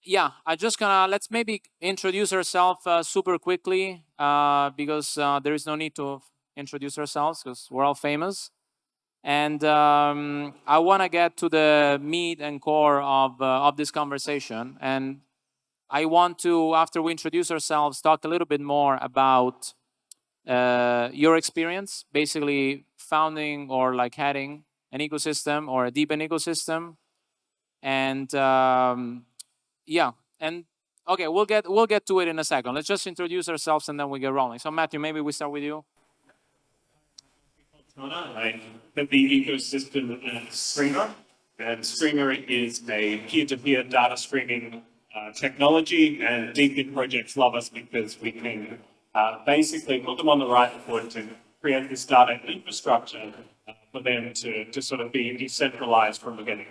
yeah, let's maybe introduce ourselves super quickly because there is no need to introduce ourselves because we're all famous. And I want to get to the meat and core of this conversation. And I want to, after we introduce ourselves, talk a little bit more about your experience, basically founding or like heading an ecosystem or a DePIN ecosystem. And yeah, and okay, we'll get to it in a second. Let's just introduce ourselves and then we get rolling. So Matthew, maybe we start with you. I have the ecosystem at Streamr, and Streamr is a peer-to-peer data streaming technology, and DePIN projects love us because we can basically put them on the right foot to create this data infrastructure for them to sort of be decentralized from the beginning.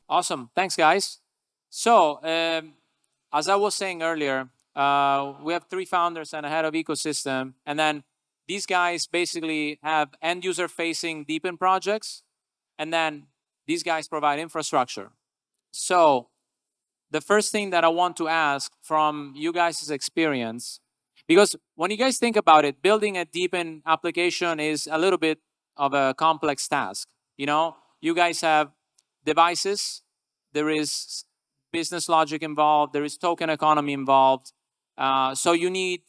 Awesome, thanks guys. So as I was saying earlier, we have 3 founders and a head of ecosystem, and then these guys basically have end user facing DePIN projects, and then these guys provide infrastructure. So the first thing that I want to ask from you guys' experience, because when you guys think about it, building a DePIN application is a little bit of a complex task. You know, you guys have devices, there is business logic involved, there is token economy involved. So you need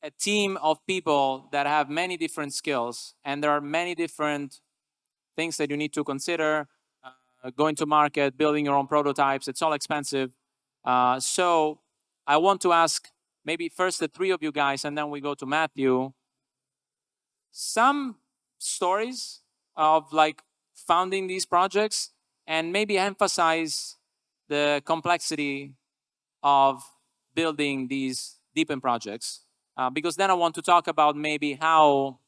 a team of people that have many different skills, and there are many different things that you need to consider. Going to market, building your own prototypes, it's all expensive. So I want to ask maybe first the 3 of you guys, and then we go to Matthew. Some stories of like founding these projects, and maybe emphasize the complexity of building these DePIN projects. Because then I want to talk about maybe how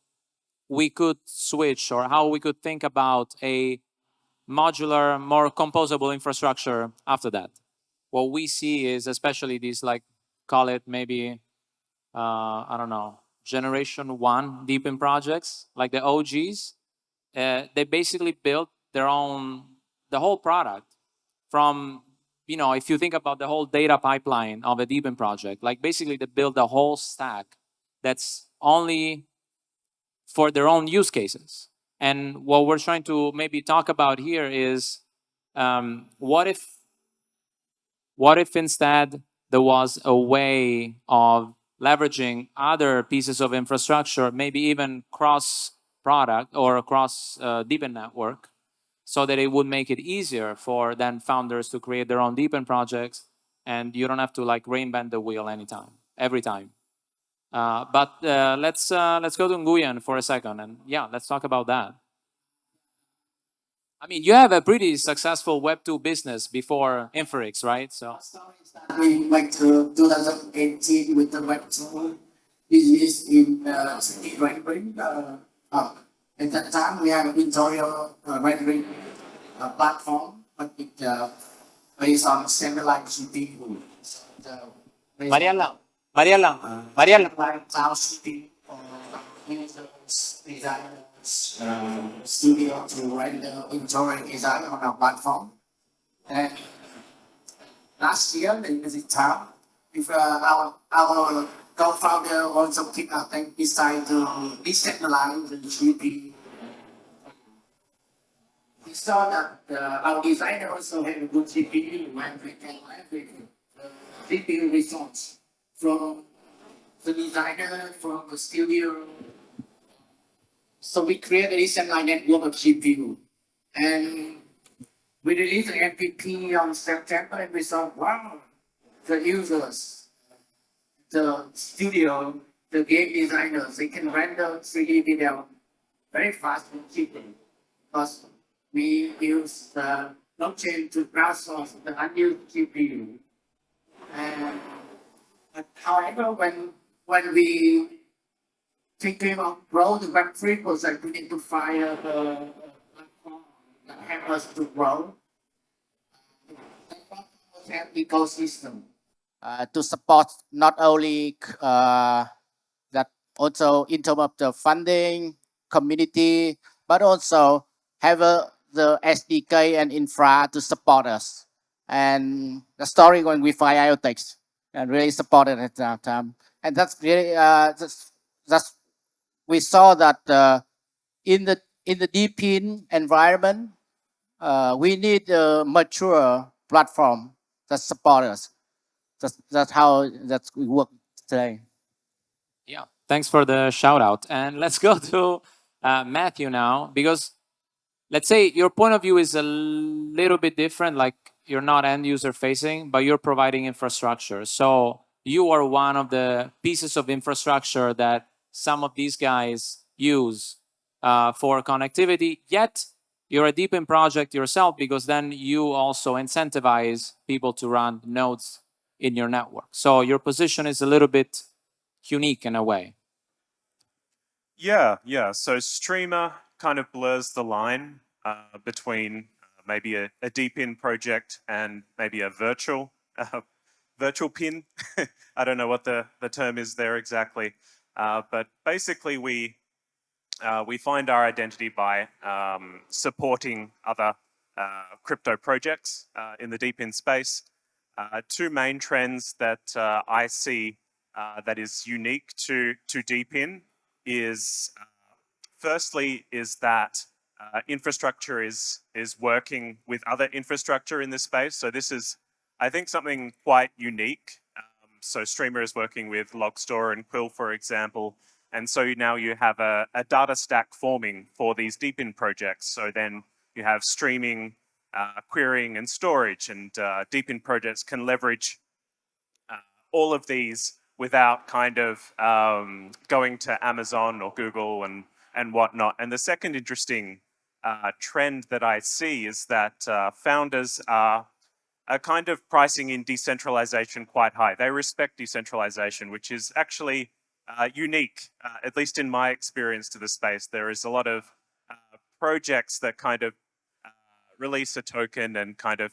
we could switch or how we could think about a modular, more composable infrastructure after that. What we see is especially these, like, call it maybe, I don't know, generation 1 DePIN projects, like the OGs. They basically built their own, the whole product from, you know, if you think about the whole data pipeline of a DePIN project, like basically they build the whole stack that's only for their own use cases. And what we're trying to maybe talk about here is what if instead there was a way of leveraging other pieces of infrastructure, maybe even cross product or across DePIN network, so that it would make it easier for then founders to create their own DePIN projects, and you don't have to like reinvent the wheel every time. But let's go to Nguyen for a second, and yeah, let's talk about that. I mean, you have a pretty successful Web 2 business before Inferix, right? So we went to 2018 with the Web 2 business in city rendering. At that time, we have an editorial rendering platform, but it based on centralized city. Mariela, cloud city for users, designers, studio to render editorial design on our platform. And last year, in this town, with our co-founder also decided to decentralize the GP. We saw that our designer also have a good GPU when we can leverage the GPU resource from the designer, from the studio. So we created a decentralized network of GPU. And we released an MVP on September, and we saw, wow, the users, the studio, the game designers, they can render 3D video very fast and cheaply. Because we use the blockchain to crowdsource the unused GPU. And however, when we thinking about grow the Web3 project, we need to find a platform that help us to grow. That platform will have ecosystem. To support not only that also in terms of the funding, community, but also have the SDK and infra to support us. and the story going with IoTeX and really supported at that time. And that's really that's we saw that in the DePIN environment, we need a mature platform that support us. That's how that's we work today. Yeah, thanks for the shout out. And let's go to Matthew now, because let's say your point of view is a little bit different, like you're not end user facing, but you're providing infrastructure. So you are one of the pieces of infrastructure that some of these guys use for connectivity, yet you're a DePIN project yourself, because then you also incentivize people to run nodes in your network. So your position is a little bit unique in a way. Yeah. So Streamr kind of blurs the line between maybe a DePIN project and maybe a virtual pin. I don't know what the term is there exactly, but basically we find our identity by supporting other crypto projects in the DePIN space. Two main trends that I see that is unique to DePIN is firstly is that infrastructure is working with other infrastructure in this space. So this is, I think, something quite unique. So Streamr is working with Logstore and Quill, for example. And so now you have a data stack forming for these DePIN projects. So then you have streaming, querying, and storage. And DePIN projects can leverage all of these without kind of going to Amazon or Google and whatnot. And the second interesting trend that I see is that founders are kind of pricing in decentralization quite high. They respect decentralization, which is actually unique, at least in my experience to the space. There is a lot of projects that kind of release a token and kind of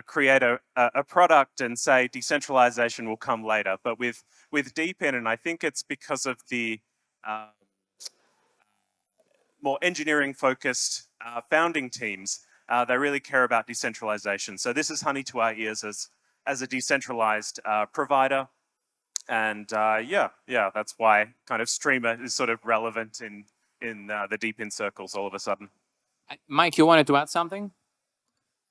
create a product and say decentralization will come later. But with DePIN, and I think it's because of the more engineering focused founding teams, they really care about decentralization. So this is honey to our ears as a decentralized provider. And yeah, that's why kind of Streamr is sort of relevant in the DePIN circles all of a sudden. Mike, you wanted to add something?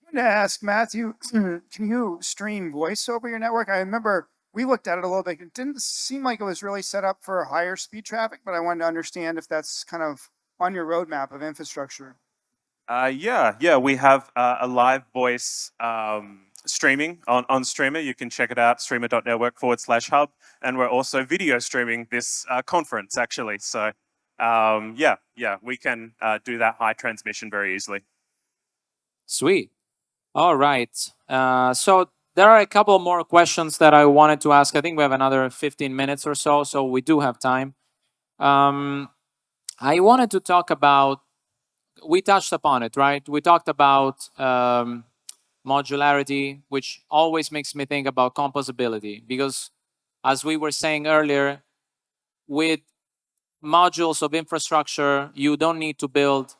I wanted to ask Matthew, can you stream voice over your network? I remember we looked at it a little bit. It didn't seem like it was really set up for higher speed traffic, but I wanted to understand if that's kind of on your roadmap of infrastructure. Yeah, we have a live voice streaming on Streamr. You can check it out, streamr.network/hub. And we're also video streaming this conference, actually. So yeah, we can do that high transmission very easily. Sweet. All right. So there are a couple more questions that I wanted to ask. I think we have another 15 minutes or so, so we do have time. I wanted to talk about, we touched upon it, right? We talked about modularity, which always makes me think about composability, because as we were saying earlier, with modules of infrastructure, you don't need to build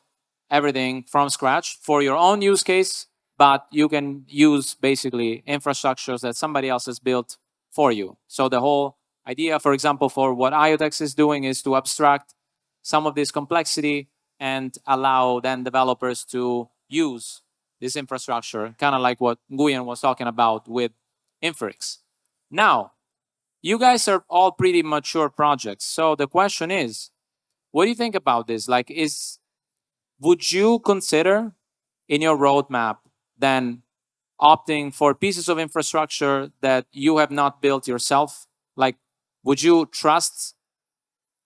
everything from scratch for your own use case, but you can use basically infrastructures that somebody else has built for you. So the whole idea, for example, for what IoTeX is doing is to abstract some of this complexity and allow then developers to use this infrastructure, kind of like what Nguyen was talking about with Inferix. Now, you guys are all pretty mature projects. So the question is, what do you think about this? Like, would you consider in your roadmap then opting for pieces of infrastructure that you have not built yourself? Like, would you trust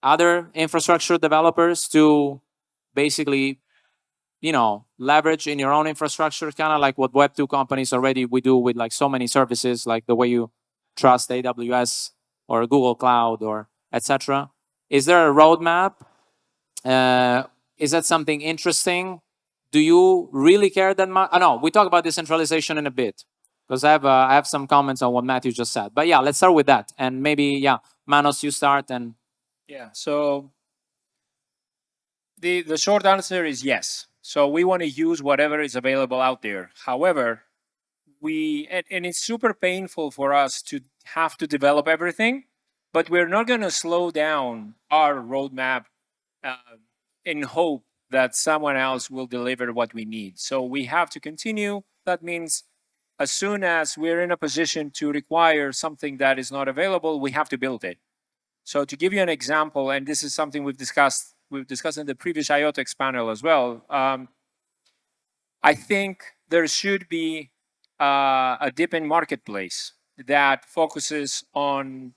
other infrastructure developers to basically, leverage in your own infrastructure, kind of like what Web2 companies already we do with like so many services, like the way you trust AWS or Google Cloud or etc. Is there a roadmap? Is that something interesting? Do you really care that much? No, we talk about decentralization in a bit, because I have some comments on what Matthew just said. But yeah, let's start with that, and maybe Manos, you start. And yeah, so the short answer is yes. So we want to use whatever is available out there. However, and it's super painful for us to have to develop everything, but we're not going to slow down our roadmap in hope that someone else will deliver what we need. So we have to continue. That means as soon as we're in a position to require something that is not available, we have to build it. So to give you an example, and this is something we've discussed in the previous IoTeX panel as well. I think there should be a DePIN marketplace that focuses on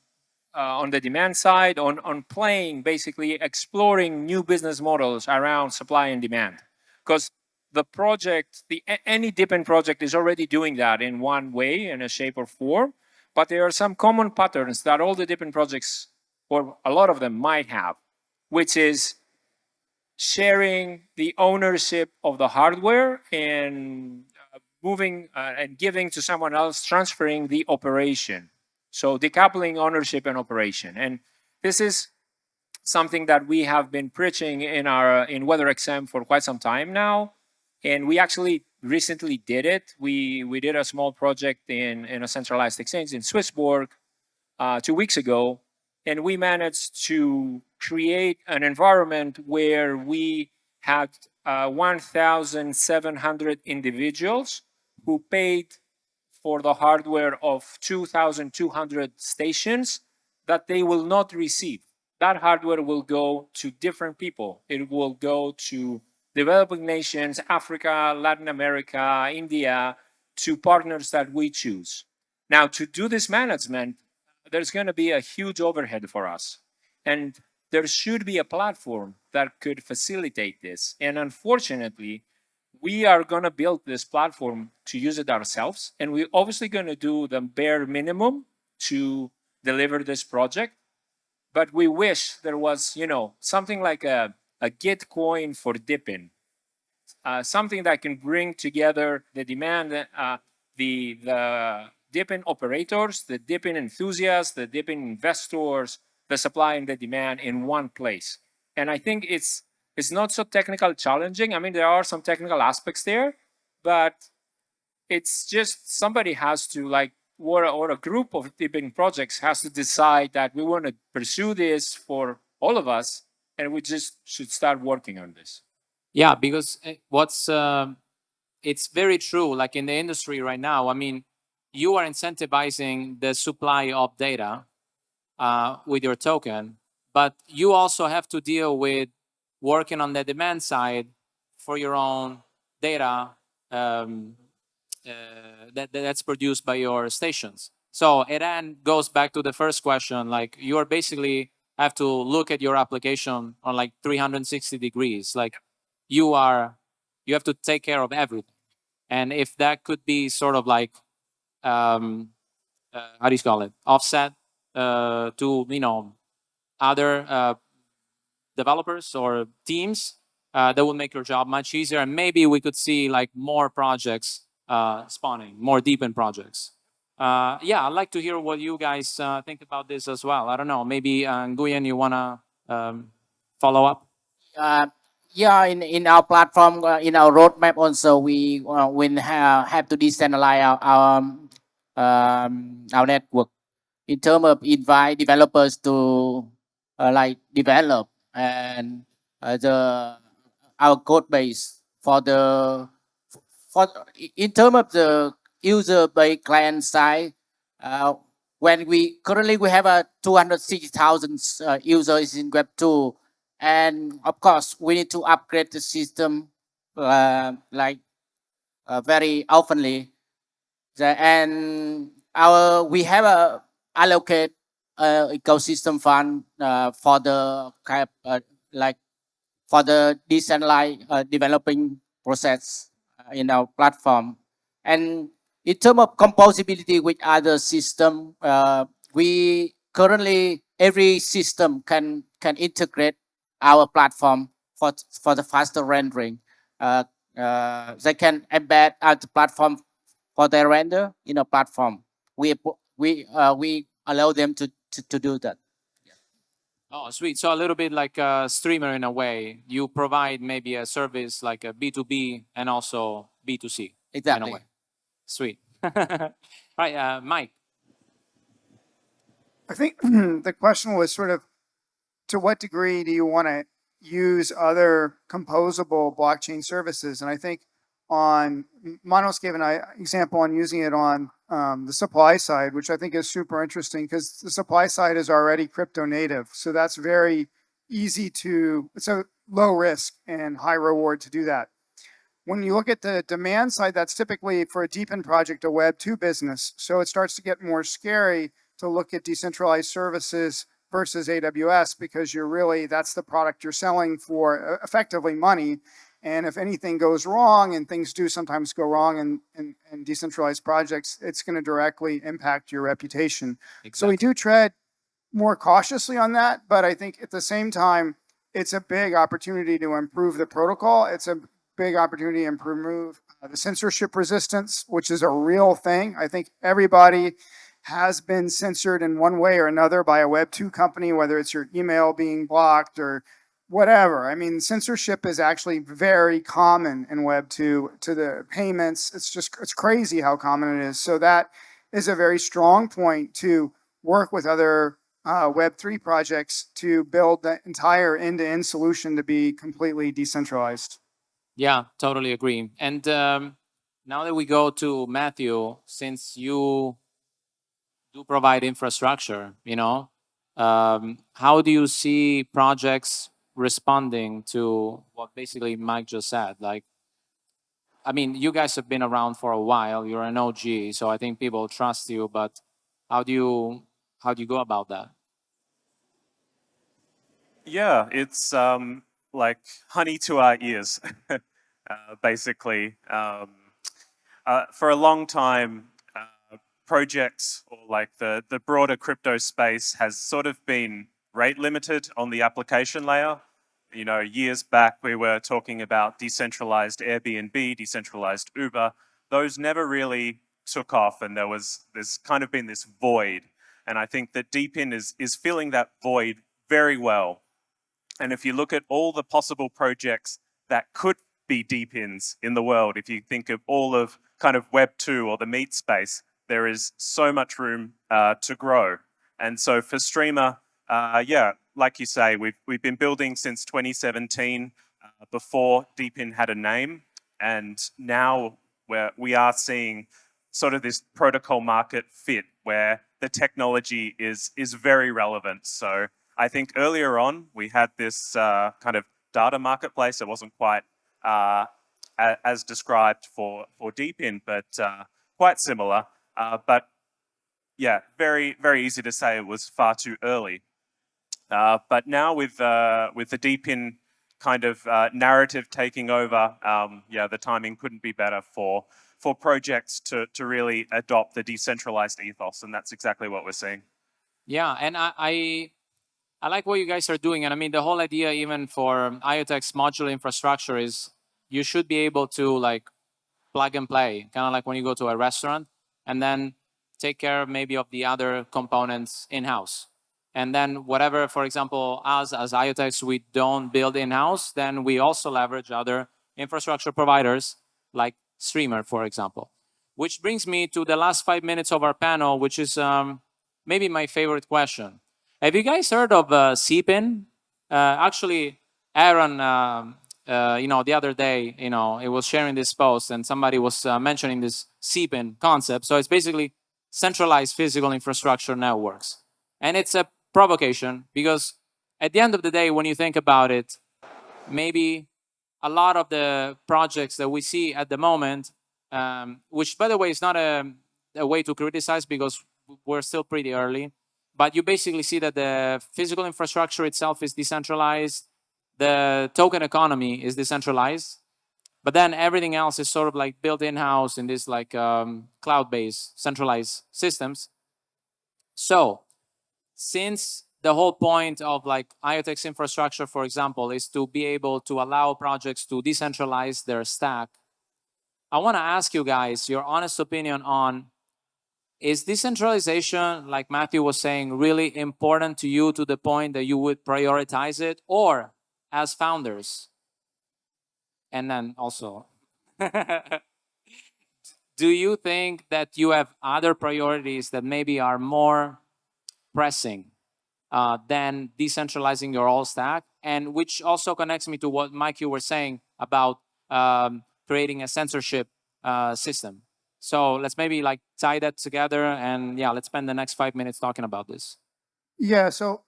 the demand side, on playing, basically exploring new business models around supply and demand. Because the project, any DePIN project is already doing that in one way, in a shape or form, but there are some common patterns that all the DePIN projects, or a lot of them, might have, which is sharing the ownership of the hardware and moving and giving to someone else, transferring the operation. So decoupling ownership and operation. And this is something that we have been preaching in WeatherXM for quite some time now. And we actually recently did it. We did a small project in a centralized exchange in Swissborg 2 weeks ago. And we managed to create an environment where we had 1,700 individuals who paid for the hardware of 2,200 stations that they will not receive. That hardware will go to different people. It will go to developing nations, Africa, Latin America, India, to partners that we choose. Now, to do this management, there's going to be a huge overhead for us. And there should be a platform that could facilitate this. And unfortunately, we are going to build this platform to use it ourselves. And we're obviously going to do the bare minimum to deliver this project. But we wish there was, something like a Gitcoin for DePIN, something that can bring together the demand, the DePIN operators, the DePIN enthusiasts, the DePIN investors, the supply and the demand in one place. And I think it's not so technical challenging. I mean, there are some technical aspects there, but it's just somebody has to or a group of DePIN projects has to decide that we want to pursue this for all of us, and we just should start working on this. Yeah, because it's very true. Like in the industry right now, I mean, you are incentivizing the supply of data with your token, but you also have to deal with working on the demand side for your own data that's produced by your stations. So it then goes back to the first question, like you are basically have to look at your application on like 360 degrees. Like you have to take care of everything. And if that could be sort of like, how do you call it? Offset to, other developers or teams, that would make your job much easier. And maybe we could see like more projects spawning, more DePIN projects. Yeah, I'd like to hear what you guys think about this as well. I don't know, maybe Nguyen, you want to follow up? Yeah, in our platform, in our roadmap also, we will have to decentralize our network in terms of invite developers to develop and our code base in terms of the user base client side. When we currently have 260,000 users in Web 2, and of course we need to upgrade the system very oftenly. And we have a allocate ecosystem fund for the for the decentralized developing process in our platform. And in terms of composability with other system, we currently every system can integrate our platform for the faster rendering. They can embed our platform for their render in a platform. We allow them to do that. Oh, sweet. So a little bit like a Streamr in a way. You provide maybe a service like a B2B and also B2C. Exactly. In a way. Sweet. Right, Mike. I think the question was sort of, to what degree do you want to use other composable blockchain services? And I think on Manolis gave an example on using it on the supply side, which I think is super interesting because the supply side is already crypto native. So that's very easy to, it's a low risk and high reward to do that. When you look at the demand side, that's typically for a DePIN project, a Web 2 business. So it starts to get more scary to look at decentralized services versus AWS because you're really, that's the product you're selling for effectively money. And if anything goes wrong, and things do sometimes go wrong in decentralized projects, it's going to directly impact your reputation. Exactly. So we do tread more cautiously on that, but I think at the same time, it's a big opportunity to improve the protocol. It's a big opportunity to improve the censorship resistance, which is a real thing. I think everybody has been censored in one way or another by a Web 2 company, whether it's your email being blocked or whatever. I mean, censorship is actually very common in Web 2 to the payments. It's crazy how common it is. So that is a very strong point to work with other Web 3 projects to build the entire end-to-end solution to be completely decentralized. Yeah, totally agree. And now that we go to Matthew, since you do provide infrastructure, how do you see projects responding to what basically Mike just said? Like, I mean, you guys have been around for a while. You're an OG, so I think people trust you. But how do you go about that? Yeah, it's like honey to our ears, basically. For a long time, projects or like the broader crypto space has sort of been rate limited on the application layer. Years back we were talking about decentralized Airbnb, decentralized Uber. Those never really took off, and there's kind of been this void. And I think that DePIN is filling that void very well. And if you look at all the possible projects that could be DePINs in the world, if you think of all of kind of Web 2 or the meat space, there is so much room to grow. And so for Streamr, yeah, like you say, we've been building since 2017, before DePIN had a name. And now we are seeing sort of this protocol market fit where the technology is very relevant. So I think earlier on, we had this kind of data marketplace. It wasn't quite as described for DePIN, but quite similar. But yeah, very, very easy to say it was far too early. But now with the DePIN kind of narrative taking over, yeah, the timing couldn't be better for projects to really adopt the decentralized ethos, and that's exactly what we're seeing. Yeah, and I like what you guys are doing. And I mean, the whole idea even for IoTeX modular infrastructure is you should be able to like plug and play, kind of like when you go to a restaurant and then take care of maybe of the other components in-house. And then whatever, for example, us as IoTeX, we don't build in-house, then we also leverage other infrastructure providers like Streamr, for example. Which brings me to the last 5 minutes of our panel, which is maybe my favorite question. Have you guys heard of CPIN? Actually, Aaron, the other day, it was sharing this post and somebody was mentioning this CPIN concept. So it's basically centralized physical infrastructure networks. And it's a provocation because at the end of the day, when you think about it, maybe a lot of the projects that we see at the moment, which by the way is not a way to criticize because we're still pretty early, but you basically see that the physical infrastructure itself is decentralized, the token economy is decentralized, but then everything else is sort of like built in-house in this like cloud-based centralized systems. So since the whole point of like IoTeX infrastructure, for example, is to be able to allow projects to decentralize their stack, I want to ask you guys your honest opinion on, is decentralization, like Matthew was saying, really important to you to the point that you would prioritize it? Or as founders, and then also, do you think that you have other priorities that maybe are more pressing than decentralizing your whole stack? And which also connects me to what, Mike, you were saying about creating a censorship system. So let's maybe like tie that together, and yeah, let's spend the next 5 minutes talking about this. Yeah, so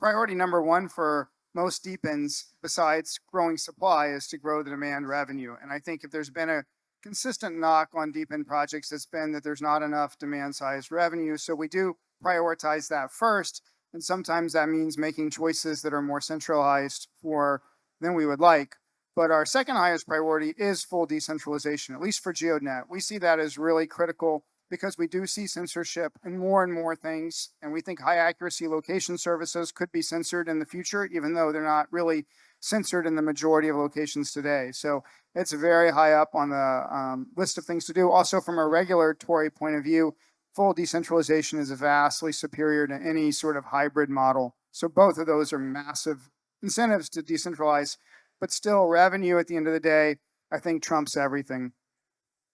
priority number one for most DePINs, besides growing supply, is to grow the demand revenue. And I think if there's been a consistent knock on DePIN projects, it's been that there's not enough demand-sized revenue. So we do prioritize that first. And sometimes that means making choices that are more centralized than we would like. But our second highest priority is full decentralization, at least for GEODNET. We see that as really critical because we do see censorship in more and more things. And we think high accuracy location services could be censored in the future, even though they're not really censored in the majority of locations today. So it's very high up on the list of things to do. Also, from a regulatory point of view, full decentralization is vastly superior to any sort of hybrid model. So both of those are massive incentives to decentralize, but still revenue at the end of the day, I think trumps everything.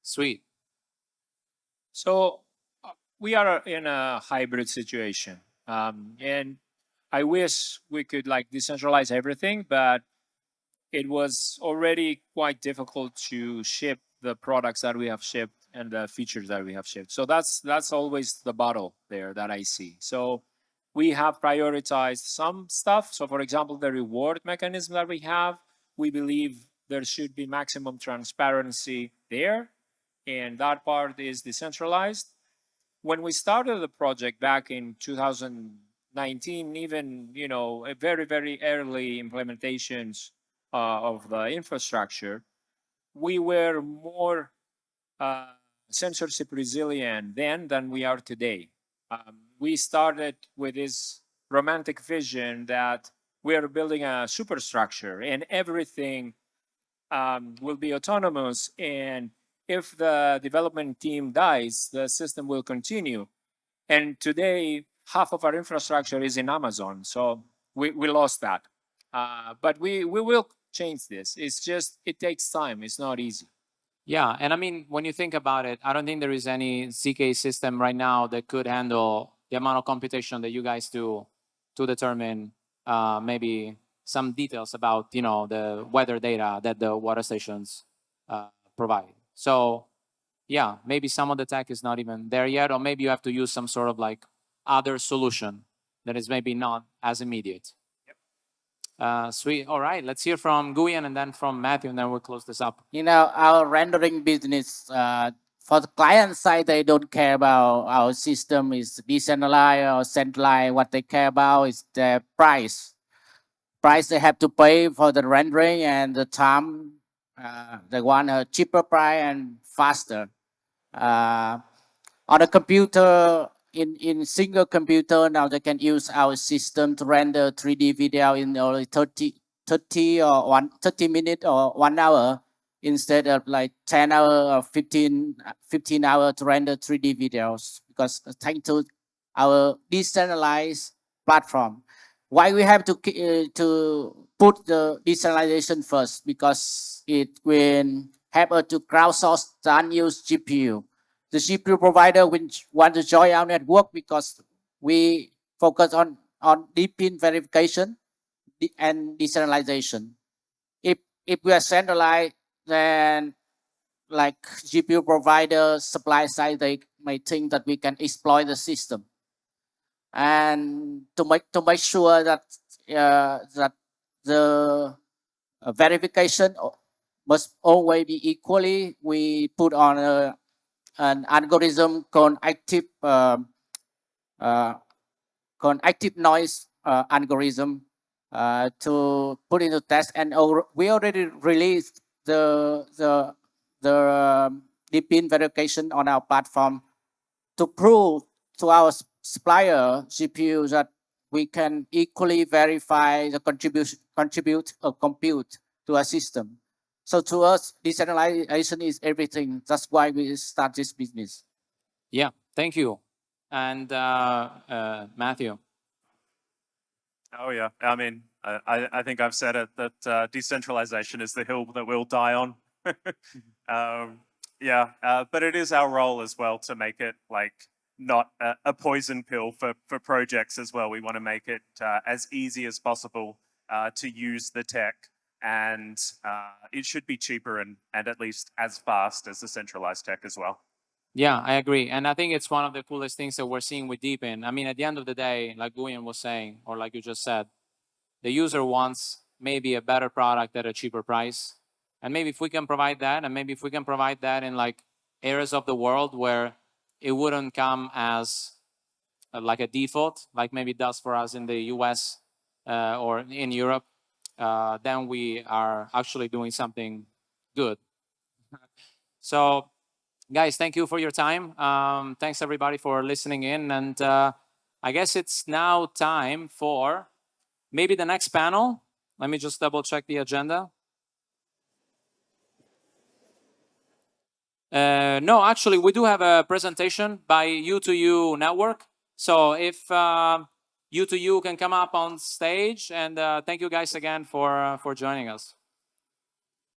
Sweet. So we are in a hybrid situation, and I wish we could like decentralize everything, but it was already quite difficult to ship the products that we have shipped and the features that we have shipped. So that's always the battle there that I see. So we have prioritized some stuff. So for example, the reward mechanism that we have, we believe there should be maximum transparency there, and that part is decentralized. When we started the project back in 2019, even a very, very early implementations of the infrastructure, we were more censorship resilient then than we are today. We started with this romantic vision that we are building a superstructure and everything will be autonomous, and if the development team dies, the system will continue. And today, half of our infrastructure is in Amazon, so we lost that. But we will change this. It's just, it takes time. It's not easy. Yeah, and I mean, when you think about it, I don't think there is any ZK system right now that could handle the amount of computation that you guys do to determine maybe some details about the weather data that the water stations provide. So yeah, maybe some of the tech is not even there yet, or maybe you have to use some sort of like other solution that is maybe not as immediate. Sweet. All right, let's hear from Nguyen and then from Matthew, and then we'll close this up. Our rendering business, for the client side, they don't care about our system is decentralized or centralized. What they care about is the price. Price they have to pay for the rendering and the time. They want a cheaper price and faster. On a computer, in single computer, now they can use our system to render 3D video in only 30 or 30 minutes or 1 hour instead of like 10 hours or 15 hours to render 3D videos, because thanks to our decentralized platform. Why we have to put the decentralization first? Because it will help us to crowdsource the unused GPU. The GPU provider will want to join our network because we focus on DePIN verification and decentralization. If we are centralized, then like GPU provider, supply side, they may think that we can exploit the system. And to make sure that that the verification must always be equally, we put on an algorithm called active noise algorithm to put into test, and we already released the DePIN verification on our platform to prove to our supplier GPU that we can equally verify the contribute or compute to a system. So to us, decentralization is everything. That's why we start this business. Yeah, thank you. And Matthew. Oh yeah, I mean, I think I've said it, that decentralization is the hill that we'll die on. Yeah, but it is our role as well to make it like not a poison pill for projects as well. We want to make it as easy as possible to use the tech, and it should be cheaper and at least as fast as the centralized tech as well. Yeah, I agree. And I think it's one of the coolest things that we're seeing with DePIN. I mean, at the end of the day, like Nguyen was saying, or like you just said, the user wants maybe a better product at a cheaper price. And maybe if we can provide that, and maybe if we can provide that in like areas of the world where it wouldn't come as like a default, like maybe it does for us in the US or in Europe, then we are actually doing something good. So guys, thank you for your time. Thanks everybody for listening in. And I guess it's now time for maybe the next panel. Let me just double check the agenda. No, actually, we do have a presentation by U2U Network. So if U2U can come up on stage, and thank you guys again for joining us.